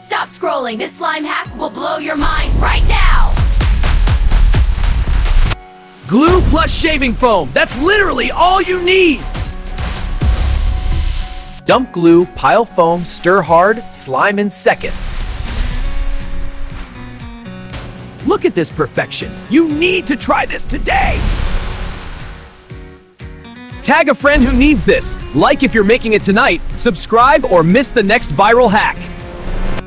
Stop scrolling. This slime hack will blow your mind right now. Glue plus shaving foam. That's literally all you need. Dump glue, pile foam, stir hard, slime in seconds. Look at this perfection. You need to try this today. Tag a friend who needs this. Like if you're making it tonight, subscribe or miss the next viral hack.